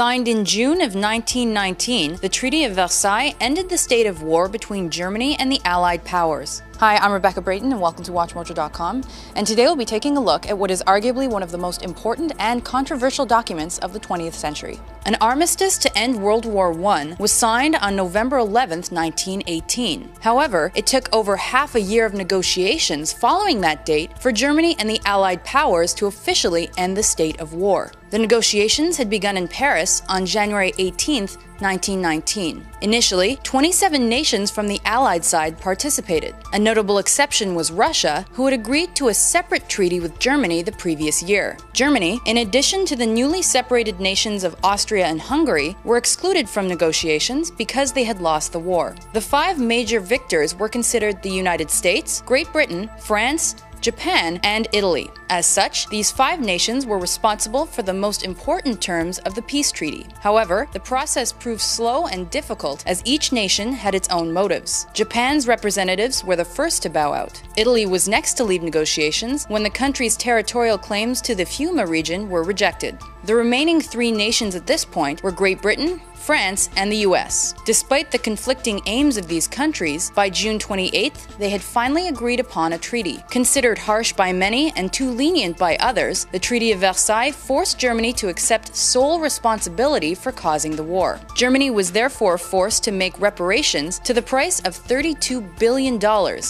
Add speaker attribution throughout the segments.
Speaker 1: Signed in June of 1919, the Treaty of Versailles ended the state of war between Germany and the Allied powers. Hi, I'm Rebecca Brayton and welcome to WatchMojo.com, and today we'll be taking a look at what is arguably one of the most important and controversial documents of the 20th century. An armistice to end World War I was signed on November 11, 1918. However, it took over half a year of negotiations following that date for Germany and the Allied powers to officially end the state of war. The negotiations had begun in Paris on January 18, 1919. Initially, 27 nations from the Allied side participated. A notable exception was Russia, who had agreed to a separate treaty with Germany the previous year. Germany, in addition to the newly separated nations of Austria and Hungary, were excluded from negotiations because they had lost the war. The five major victors were considered the United States, Great Britain, France, Japan, and Italy. As such, these five nations were responsible for the most important terms of the peace treaty. However, the process proved slow and difficult as each nation had its own motives. Japan's representatives were the first to bow out. Italy was next to leave negotiations when the country's territorial claims to the Fiume region were rejected. The remaining three nations at this point were Great Britain, France, and the US. Despite the conflicting aims of these countries, by June 28th, they had finally agreed upon a treaty. Considered harsh by many and too lenient by others, the Treaty of Versailles forced Germany to accept sole responsibility for causing the war. Germany was therefore forced to make reparations to the price of $32 billion,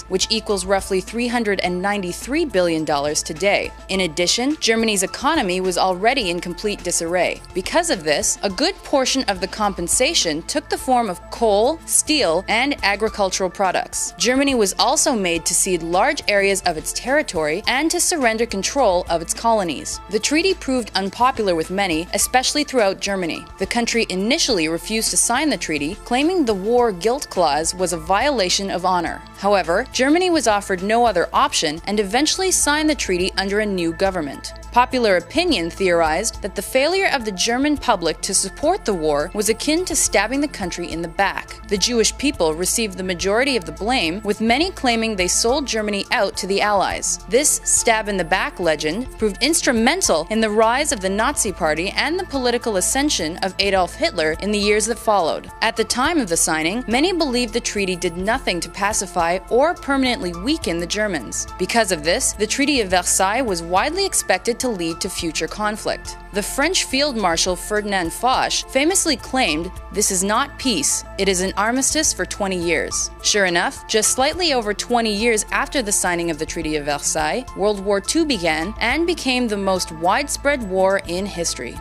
Speaker 1: which equals roughly $393 billion today. In addition, Germany's economy was already in complete disarray. Because of this, a good portion of the compensation took the form of coal, steel, and agricultural products. Germany was also made to cede large areas of its territory and to surrender control of its colonies. The treaty proved unpopular with many, especially throughout Germany. The country initially refused to sign the treaty, claiming the war guilt clause was a violation of honor. However, Germany was offered no other option and eventually signed the treaty under a new government. Popular opinion theorized that the failure of the German public to support the war was akin to stabbing the country in the back. The Jewish people received the majority of the blame, with many claiming they sold Germany out to the Allies. This stab-in-the-back legend proved instrumental in the rise of the Nazi Party and the political ascension of Adolf Hitler in the years that followed. At the time of the signing, many believed the treaty did nothing to pacify or permanently weaken the Germans. Because of this, the Treaty of Versailles was widely expected to lead to future conflict. The French Field Marshal Ferdinand Foch famously claimed, "This is not peace, it is an armistice for 20 years." Sure enough, just slightly over 20 years after the signing of the Treaty of Versailles, World War II began and became the most widespread war in history.